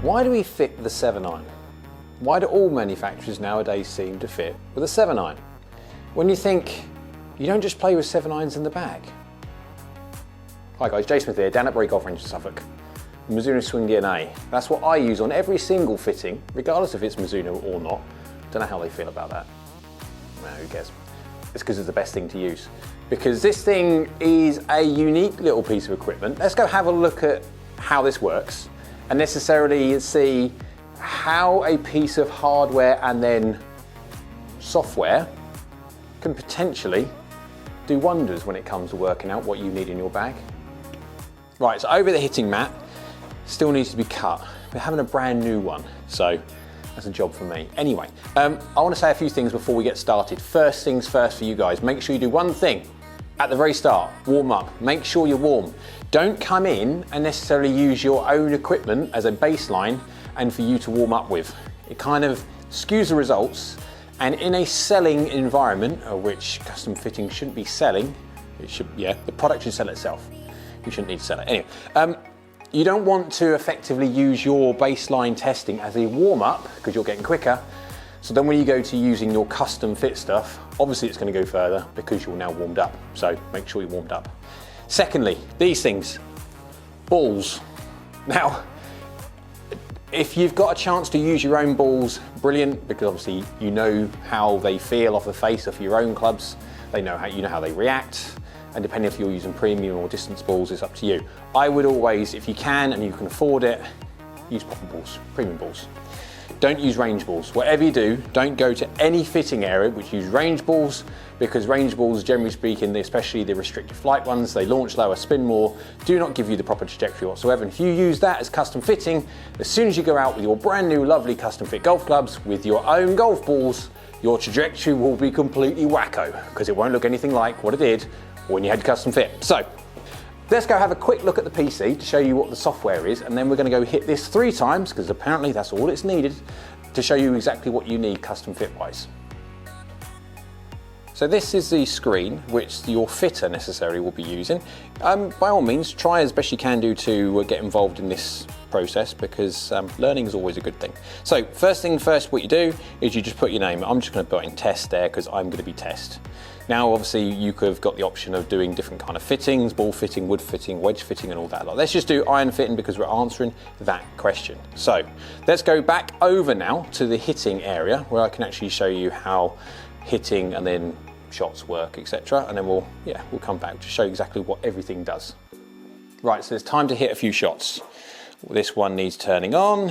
Why do we fit the 7-iron? Why do all manufacturers nowadays seem to fit with a 7-iron? When you think, you don't just play with 7-irons in the bag. Hi guys, Jay Smith here, down at Bury Golf Range in Suffolk. Mizuno Swing DNA. That's what I use on every single fitting, regardless if it's Mizuno or not. Don't know how they feel about that. No, who cares? It's because it's the best thing to use. Because this thing is a unique little piece of equipment. Let's go have a look at how this works and necessarily see how a piece of hardware and then software can potentially do wonders when it comes to working out what you need in your bag. Right, so over the hitting mat still needs to be cut. We're having a brand new one, so that's a job for me. Anyway, I want to say a few things before we get started. First things first for you guys, make sure you do one thing at the very start, warm up. Make sure you're warm. Don't come in and necessarily use your own equipment as a baseline and for you to warm up with. It kind of skews the results, and in a selling environment, which custom fitting shouldn't be selling, it should, yeah, the product should sell itself. You shouldn't need to sell it. Anyway, you don't want to effectively use your baseline testing as a warm-up because you're getting quicker. So then when you go to using your custom fit stuff, obviously it's going to go further because you're now warmed up. So make sure you're warmed up. Secondly, these things, balls. Now, if you've got a chance to use your own balls, brilliant, because obviously you know how they feel off the face of your own clubs. They know how, you know how they react. And depending if you're using premium or distance balls, it's up to you. I would always, if you can and you can afford it, use popper balls, premium balls. Don't use range balls. Whatever you do, don't go to any fitting area which use range balls, because range balls, generally speaking, especially the restricted flight ones, they launch lower, spin more, do not give you the proper trajectory whatsoever. And if you use that as custom fitting, as soon as you go out with your brand new, lovely custom fit golf clubs with your own golf balls, your trajectory will be completely wacko, because it won't look anything like what it did when you had custom fit. So let's go have a quick look at the PC to show you what the software is, and then we're going to go hit this 3 times because apparently that's all it's needed to show you exactly what you need custom fit wise. So this is the screen which your fitter necessarily will be using. By all means, try as best you can do to get involved in this process, because learning is always a good thing. So first thing first, what you do is you just put your name. I'm just going to put in test there because I'm going to be test. Now obviously you could have got the option of doing different kind of fittings, ball fitting, wood fitting, wedge fitting and all that lot. Let's just do iron fitting because we're answering that question. So let's go back over now to the hitting area where I can actually show you how hitting and then shots work, etc. And then we'll come back to show you exactly what everything does. Right, so it's time to hit a few shots. This one needs turning on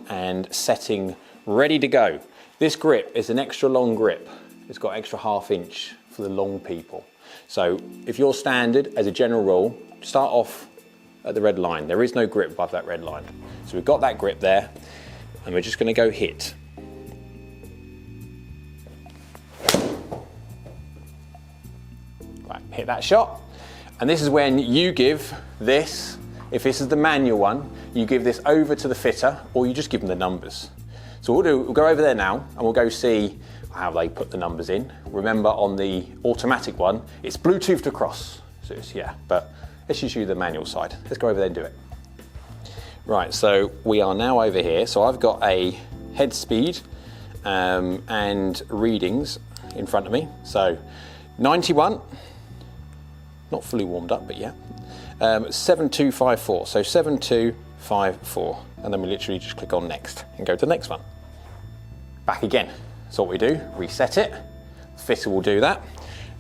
and setting, ready to go. This grip is an extra long grip. It's got extra ½ inch for the long people. So if you're standard, as a general rule, start off at the red line. There is no grip above that red line. So we've got that grip there, and we're just gonna go hit. Right, hit that shot. And this is when you give this, if this is the manual one, you give this over to the fitter, or you just give them the numbers. So we'll go over there now, and we'll go see how they put the numbers in. Remember, on the automatic one, it's Bluetoothed across. So it's, yeah, but let's just use the manual side. Let's go over there and do it. Right, so we are now over here. So I've got a head speed and readings in front of me. So 91, not fully warmed up, but yeah. 7254, so 7254. And then we literally just click on next and go to the next one. Back again. So what we do, reset it, fitter will do that,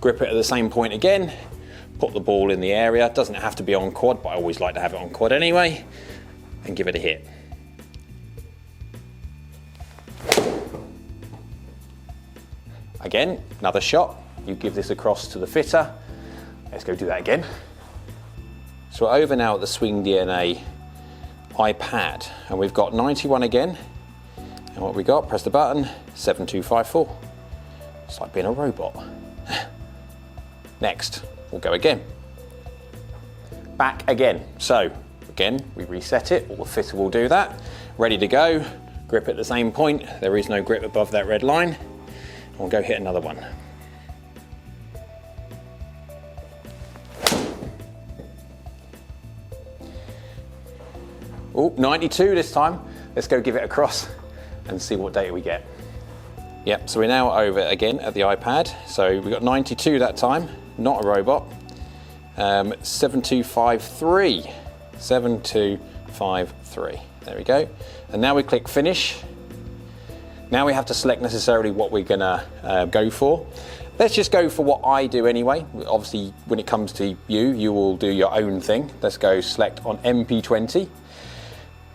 grip it at the same point again, put the ball in the area, doesn't have to be on quad, but I always like to have it on quad anyway, and give it a hit. Again, another shot, you give this across to the fitter, let's go do that again. So we're over now at the Swing DNA iPad, and we've got 91 again. And what we got, press the button, 7254. It's like being a robot. Next, we'll go again. Back again. So again, we reset it, or the fitter will do that. Ready to go, grip at the same point. There is no grip above that red line. And we'll go hit another one. Oh, 92 this time. Let's go give it a cross and see what data we get. Yep, so we're now over again at the iPad. So we got 92 that time, not a robot. 7253. 7253. There we go. And now we click finish. Now we have to select necessarily what we're gonna go for. Let's just go for what I do anyway. Obviously, when it comes to you, you will do your own thing. Let's go select on MP20.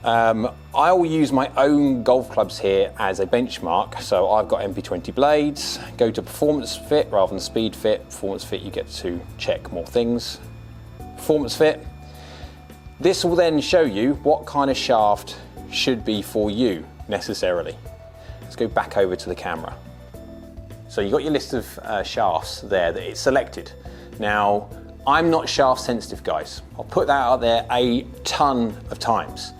I will use my own golf clubs here as a benchmark. So I've got MP20 blades. Go to performance fit rather than speed fit. Performance fit, you get to check more things. Performance fit. This will then show you what kind of shaft should be for you necessarily. Let's go back over to the camera. So you've got your list of shafts there that it's selected. Now, I'm not shaft sensitive, guys. I'll put that out there a ton of times.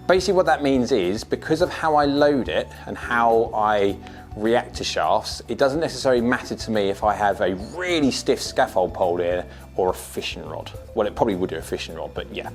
Basically what that means is, because of how I load it and how I react to shafts, it doesn't necessarily matter to me if I have a really stiff scaffold pole here or a fishing rod. Well, it probably would do a fishing rod, but yeah.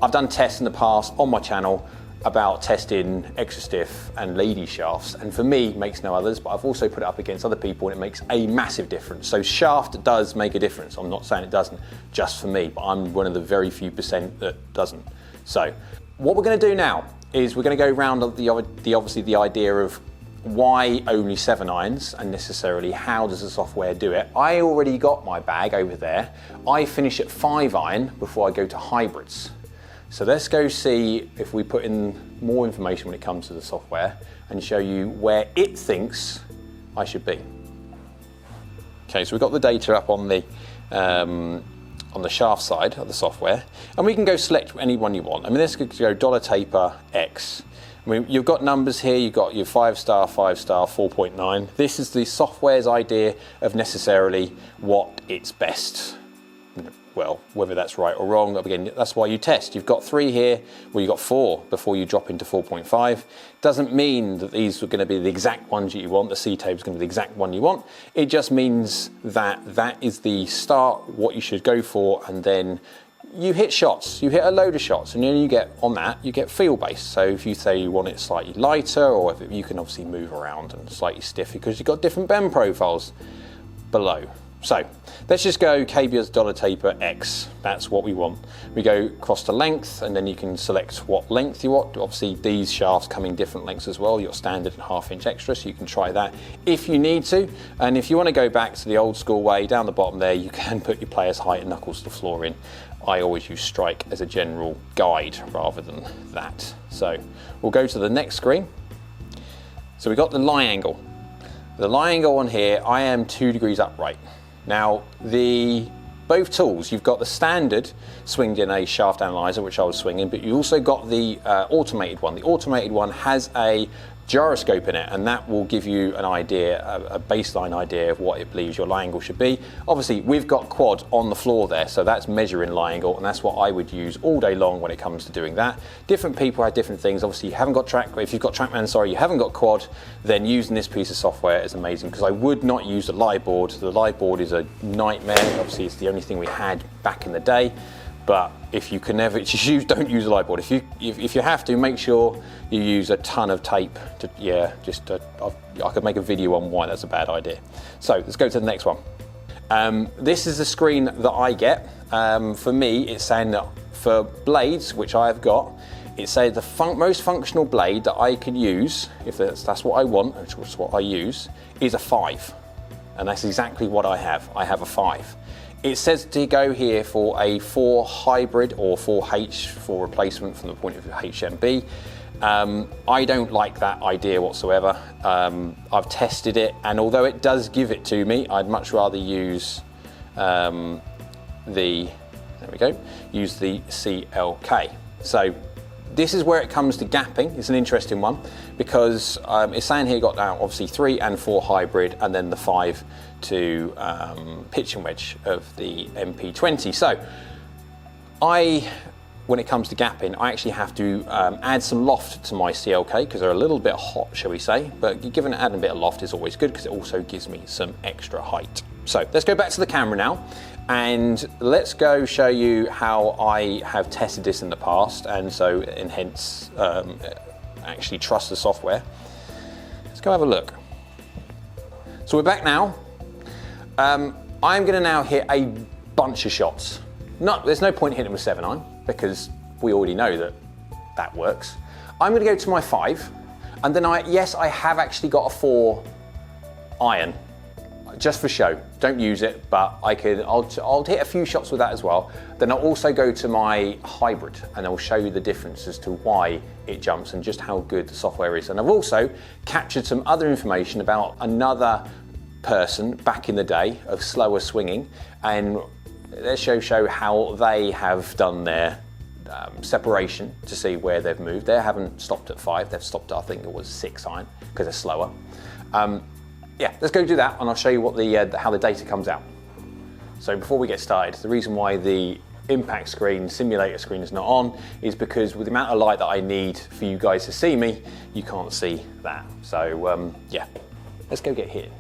I've done tests in the past on my channel about testing extra stiff and lady shafts, and for me it makes no others, but I've also put it up against other people and it makes a massive difference. So shaft does make a difference. I'm not saying it doesn't just for me, but I'm one of the very few percent that doesn't. So what we're going to do now is we're going to go around obviously the idea of why only 7 irons and necessarily how does the software do it. I already got my bag over there. I finish at 5 iron before I go to hybrids. So let's go see if we put in more information when it comes to the software and show you where it thinks I should be. Okay, so we've got the data up on the shaft side of the software, and we can go select any one you want. I mean, let's go dollar taper X. I mean, you've got numbers here, you've got your 5-star, 5-star, 4.9. This is the software's idea of necessarily what it's best. Well, whether that's right or wrong, again, that's why you test. You've got 3 here, well, you've got 4 before you drop into 4.5. Doesn't mean that these are going to be the exact ones that you want, the C-tape is going to be the exact one you want. It just means that that is the start, what you should go for, and then you hit shots. You hit a load of shots, and then you get, on that, you get feel-based. So if you say you want it slightly lighter, or if you can obviously move around and slightly stiff because you've got different bend profiles below. So let's just go KBS dollar taper X. That's what we want. We go across to length, and then you can select what length you want. Obviously these shafts come in different lengths as well. Your standard and 1/2 inch extra, so you can try that if you need to. And if you want to go back to the old school way, down the bottom there, you can put your player's height and knuckles to the floor in. I always use strike as a general guide rather than that. So we'll go to the next screen. So we've got the lie angle. The lie angle on here, I am 2 degrees upright. Now, both tools, you've got the standard swinged in a shaft analyzer, which I was swinging, but you also got the automated one. The automated one has a gyroscope in it, and that will give you an idea, a baseline idea of what it believes your lie angle should be. Obviously, we've got quad on the floor there, so that's measuring lie angle, and that's what I would use all day long when it comes to doing that. Different people have different things. Obviously, you haven't got if you've got TrackMan, sorry, you haven't got quad, then using this piece of software is amazing, because I would not use the lie board. The lie board is a nightmare. Obviously, it's the only thing we had back in the day. But if you can never don't use a light board. If you have to, make sure you use a ton of tape. I could make a video on why that's a bad idea. So let's go to the next one. This is the screen that I get. For me, it's saying that for blades, which I have got, it says the most functional blade that I can use, if that's what I want, which is what I use, is a 5. And that's exactly what I have. I have a 5. It says to go here for a 4 hybrid or 4H for replacement from the point of view of HMB. I don't like that idea whatsoever. I've tested it, and although it does give it to me, I'd much rather use use the CLK. So this is where it comes to gapping. It's an interesting one, because it's saying here got now obviously 3 and 4 hybrid, and then the 5 to pitch and wedge of the MP20. So when it comes to gapping, I actually have to add some loft to my CLK, because they're a little bit hot, shall we say, but adding a bit of loft is always good, because it also gives me some extra height. So let's go back to the camera now. And let's go show you how I have tested this in the past, and hence actually trust the software. Let's go have a look. So we're back now. I'm going to now hit a bunch of shots. There's no point hitting with 7-iron because we already know that works. I'm going to go to my 5, and then I have actually got a 4-iron. Just for show, don't use it, but I'll hit a few shots with that as well. Then I'll also go to my hybrid and I'll show you the difference as to why it jumps and just how good the software is. And I've also captured some other information about another person back in the day of slower swinging, and let's show how they have done their separation to see where they've moved. They haven't stopped at 5, they've stopped at, I think it was 6-iron because they're slower. Yeah, let's go do that, and I'll show you what how the data comes out. So before we get started, the reason why the impact screen, simulator screen is not on is because with the amount of light that I need for you guys to see me, you can't see that. So yeah, let's go get hit.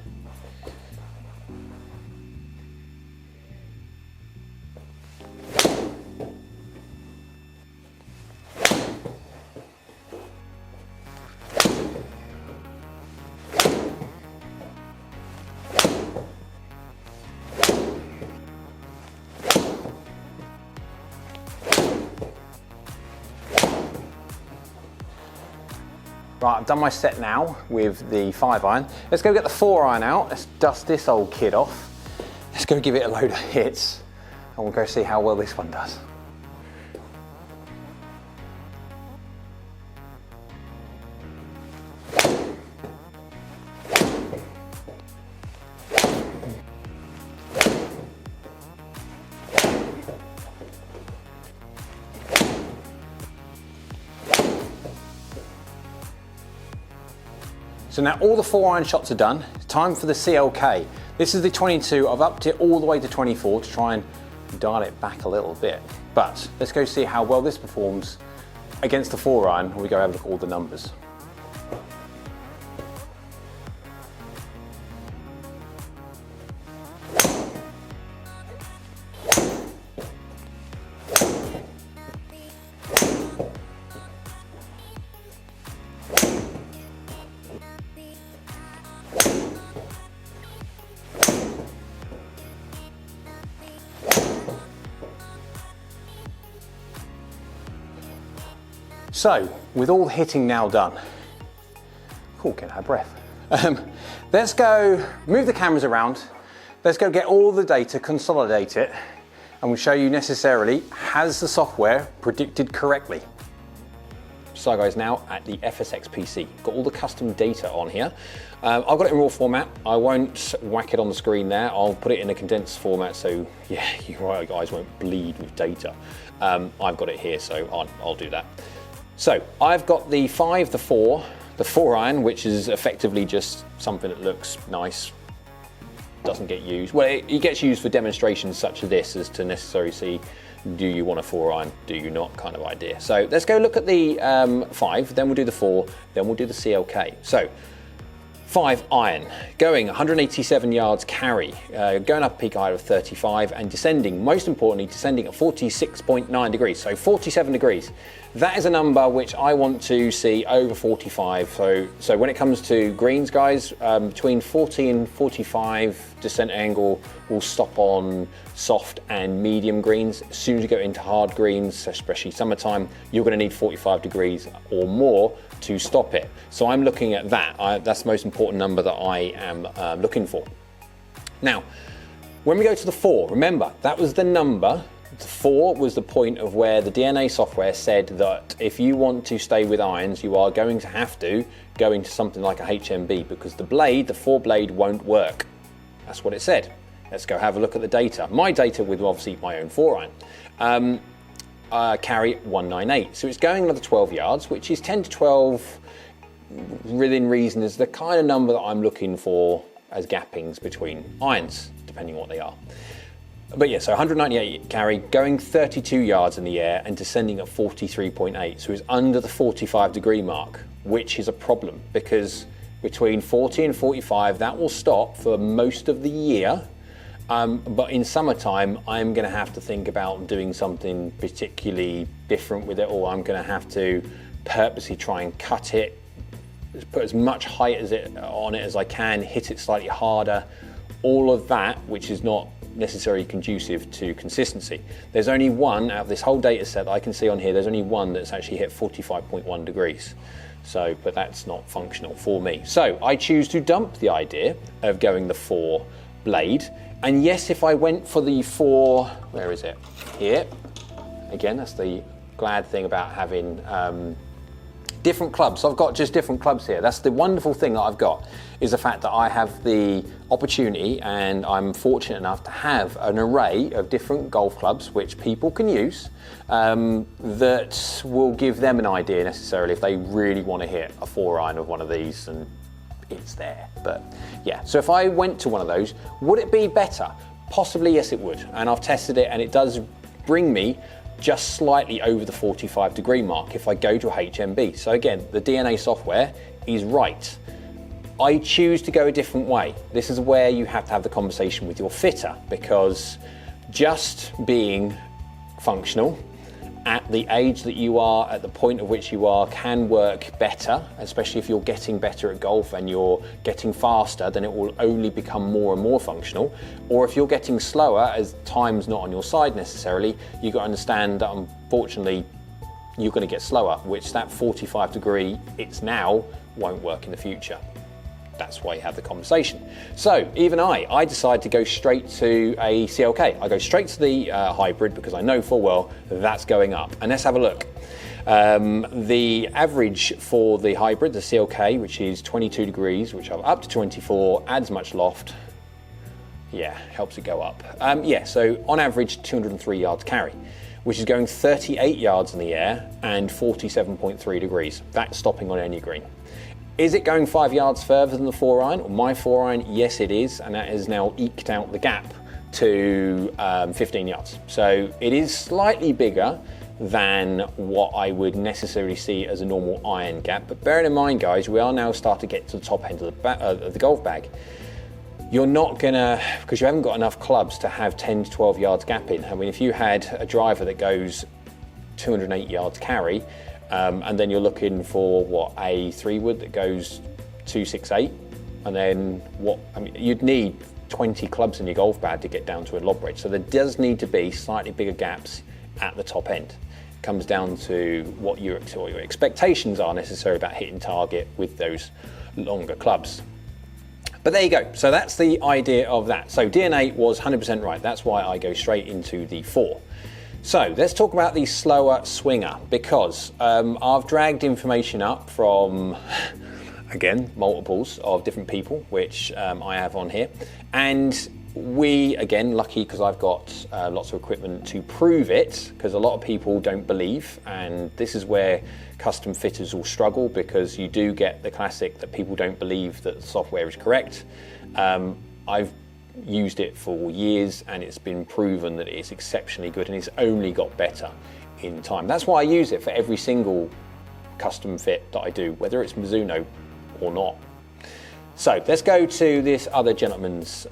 Right, I've done my set now with the 5-iron. Let's go get the 4-iron out. Let's dust this old kid off. Let's go give it a load of hits, and we'll go see how well this one does. So now all the 4-iron shots are done. It's time for the CLK. This is the 22. I've upped it all the way to 24 to try and dial it back a little bit. But let's go see how well this performs against the 4-iron when we go have a look at all the numbers. So, with all hitting now done, getting out of breath. Let's go move the cameras around. Let's go get all the data, consolidate it, and we'll show you necessarily, has the software predicted correctly? So guys, now at the FSX PC, got all the custom data on here. I've got it in raw format. I won't whack it on the screen there. I'll put it in a condensed format so yeah, you guys won't bleed with data. I've got it here, so I'll do that. So I've got the 5, the 4, the 4-iron, which is effectively just something that looks nice, doesn't get used. Well, it gets used for demonstrations such as this, as to necessarily see, do you want a 4-iron, do you not, kind of idea. So let's go look at the 5, then we'll do the 4, then we'll do the CLK. So 5-iron, going 187 yards carry, going up a peak height of 35 and descending, most importantly, descending at 46.9 degrees, so 47 degrees. That is a number which I want to see over 45. So when it comes to greens, guys, between 40 and 45 descent angle will stop on soft and medium greens. As soon as you go into hard greens, especially summertime, you're going to need 45 degrees or more to stop it. So I'm looking at that. That's the most important number that I am looking for. Now, when we go to the 4, remember, that was the number. The 4 was the point of where the DNA software said that if you want to stay with irons, you are going to have to go into something like a HMB, because the blade, the 4 blade, won't work. That's what it said. Let's go have a look at the data. My data with obviously my own 4-iron. Carry 198. So it's going another 12 yards, which is 10 to 12 within reason, is the kind of number that I'm looking for as gappings between irons, depending on what they are. But yeah, so 198 carry, going 32 yards in the air and descending at 43.8. So it's under the 45 degree mark, which is a problem because between 40 and 45, that will stop for most of the year. But in summertime, I'm going to have to think about doing something particularly different with it, or I'm going to have to purposely try and cut it, put as much height on it as I can, hit it slightly harder, all of that, which is not necessarily conducive to consistency. There's only one out of this whole data set that I can see on here, there's only one that's actually hit 45.1 degrees. So, but that's not functional for me. So I choose to dump the idea of going the 4 blade. And yes, if I went for the 4, where is it? Here. Again, that's the glad thing about having different clubs. So I've got just different clubs here. That's the wonderful thing that I've got, is the fact that I have the opportunity, and I'm fortunate enough to have an array of different golf clubs which people can use, that will give them an idea necessarily if they really want to hit a 4-iron of one of these, and it's there. But yeah, so if I went to one of those, would it be better? Possibly, yes it would. And I've tested it, and it does bring me just slightly over the 45 degree mark if I go to a HMB. So again, the DNA software is right. I choose to go a different way. This is where you have to have the conversation with your fitter, because just being functional at the age that you are, at the point at which you are, can work better, especially if you're getting better at golf and you're getting faster, then it will only become more and more functional. Or if you're getting slower, as time's not on your side necessarily, you've got to understand that unfortunately you're going to get slower, which that 45 degree it's now won't work in the future. That's why you have the conversation. So even I decide to go straight to a CLK. I go straight to the hybrid because I know full well that's going up. And let's have a look. The average for the hybrid, the CLK, which is 22 degrees, which I'm up to 24, adds much loft. Yeah, helps it go up. Yeah, so on average 203 yards carry, which is going 38 yards in the air and 47.3 degrees. That's stopping on any green. Is it going 5 yards further than the 4-iron, or my 4-iron? Yes, it is, and that has now eked out the gap to 15 yards. So it is slightly bigger than what I would necessarily see as a normal iron gap. But bearing in mind, guys, we are now starting to get to the top end of the golf bag. You're not gonna, because you haven't got enough clubs to have 10 to 12 yards gap in. I mean, if you had a driver that goes 208 yards carry, and then you're looking for what, a 3-wood that goes 268, and then what, I mean, you'd need 20 clubs in your golf bag to get down to a lob bridge. So there does need to be slightly bigger gaps at the top end. It comes down to what your expectations are necessarily about hitting target with those longer clubs. But there you go. So that's the idea of that. So DNA was 100% right. That's why I go straight into the 4. So let's talk about the slower swinger, because I've dragged information up from, again, multiples of different people, which I have on here. And we, again, lucky because I've got lots of equipment to prove it, because a lot of people don't believe, and this is where custom fitters will struggle, because you do get the classic that people don't believe that the software is correct. I've used it for years, and it's been proven that it's exceptionally good, and it's only got better in time. That's why I use it for every single custom fit that I do, whether it's Mizuno or not. So let's go to this other gentleman's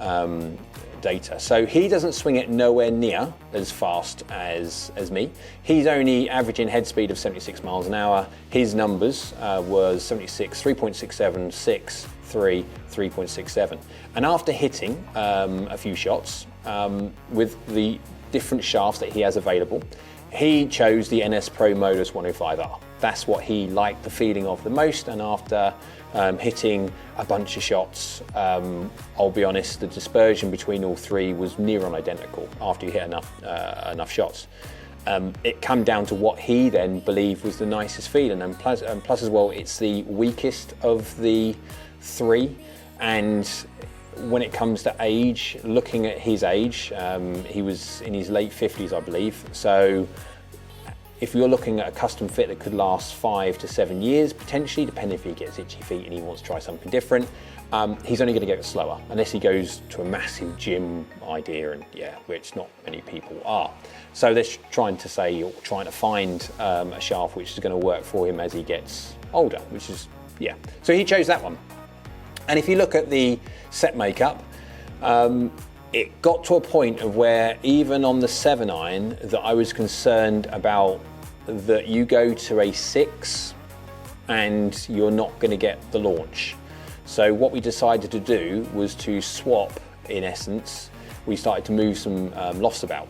data. So he doesn't swing it nowhere near as fast as me. He's only averaging head speed of 76 miles an hour. His numbers was 76, 3.67, 6, 3, 3.67. And after hitting a few shots with the different shafts that he has available, he chose the NS Pro Modus 105R. That's what he liked the feeling of the most, and after hitting a bunch of shots, I'll be honest, the dispersion between all three was near on identical after you hit enough shots. It came down to what he then believed was the nicest feeling, and plus as well, it's the weakest of the three. And when it comes to age, looking at his age, he was in his late 50s, I believe. So if you're looking at a custom fit that could last 5 to 7 years, potentially, depending if he gets itchy feet and he wants to try something different, he's only going to get slower, unless he goes to a massive gym idea, and yeah, which not many people are. So they're trying to say, or trying to find a shaft which is going to work for him as he gets older, which is, yeah. So he chose that one. And if you look at the set makeup, it got to a point of where even on the 7-iron that I was concerned about that you go to a 6 and you're not going to get the launch. So what we decided to do was to swap, in essence. We started to move some lofts about.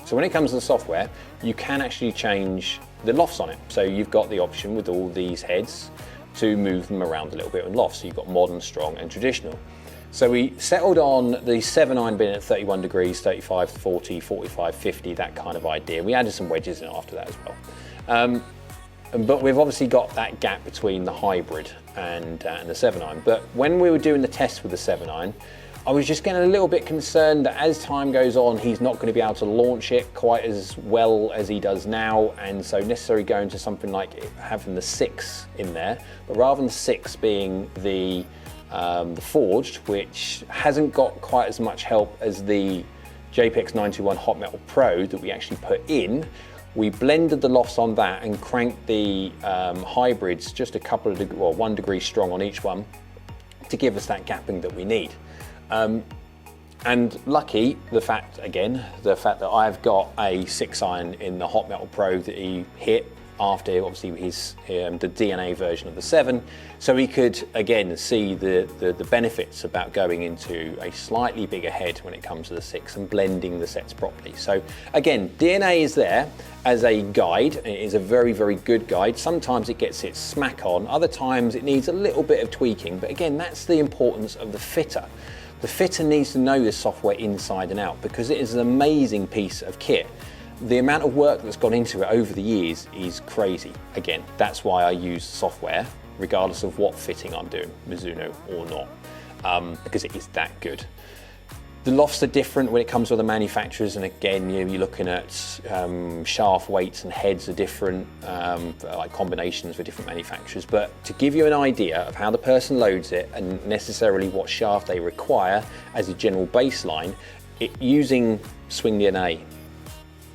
So when it comes to the software, you can actually change the lofts on it. So you've got the option with all these heads to move them around a little bit on lofts. So you've got modern, strong and traditional. So we settled on the 7-iron being at 31 degrees, 35, 40, 45, 50, that kind of idea. We added some wedges in after that as well. But we've obviously got that gap between the hybrid and the 7-iron. But when we were doing the test with the 7-iron, I was just getting a little bit concerned that as time goes on, he's not going to be able to launch it quite as well as he does now. And so necessarily going to something like having the 6 in there, but rather than the 6 being the forged, which hasn't got quite as much help as the JPX 921 Hot Metal Pro that we actually put in. We blended the lofts on that and cranked the hybrids just a couple of degrees, well, 1 degree strong on each one to give us that gapping that we need. And lucky, the fact that I've got a 6-iron in the Hot Metal Pro that he hit after obviously his the DNA version of the 7, so he could again see the benefits about going into a slightly bigger head when it comes to the 6 and blending the sets properly. So again, DNA is there as a guide. It is a very, very good guide. Sometimes it gets its smack on, other times it needs a little bit of tweaking, but again, that's the importance of the fitter. The fitter needs to know this software inside and out because it is an amazing piece of kit. The amount of work that's gone into it over the years is crazy. Again, that's why I use software, regardless of what fitting I'm doing, Mizuno or not, because it is that good. The lofts are different when it comes to the manufacturers, and again, you're looking at shaft weights and heads are different, like combinations for different manufacturers. But to give you an idea of how the person loads it and necessarily what shaft they require as a general baseline, using Swing DNA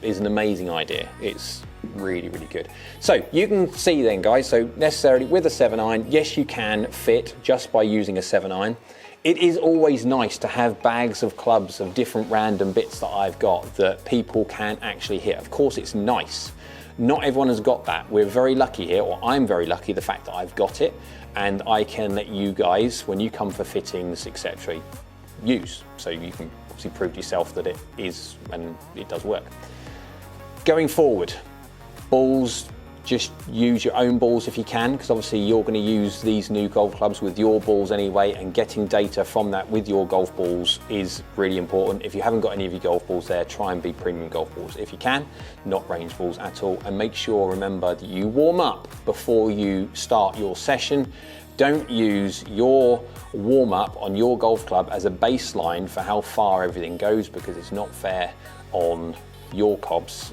is an amazing idea. It's really, really good. So you can see then, guys, so necessarily with a 7-iron, yes, you can fit just by using a 7-iron. It is always nice to have bags of clubs of different random bits that I've got that people can actually hit. Of course, it's nice. Not everyone has got that. We're very lucky here, or I'm very lucky, the fact that I've got it, and I can let you guys, when you come for fittings, etc., use. So you can obviously prove to yourself that it is, and it does work. Going forward, balls, just use your own balls if you can, because obviously you're going to use these new golf clubs with your balls anyway, and getting data from that with your golf balls is really important. If you haven't got any of your golf balls there, try and be premium golf balls if you can, not range balls at all, and make sure, remember, that you warm up before you start your session. Don't use your warm-up on your golf club as a baseline for how far everything goes, because it's not fair on your clubs,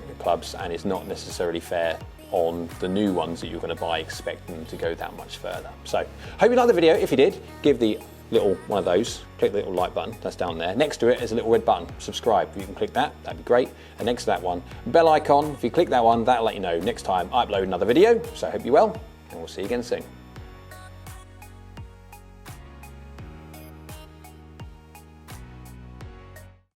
and it's not necessarily fair on the new ones that you're going to buy expecting them to go that much further. So hope you liked the video. If you did, give the little one of those, click the little like button that's down there. Next to it is a little red button, subscribe. You can click that, that'd be great. And next to that one, bell icon. If you click that one, that'll let you know next time I upload another video. So I hope you're well, and we'll see you again soon.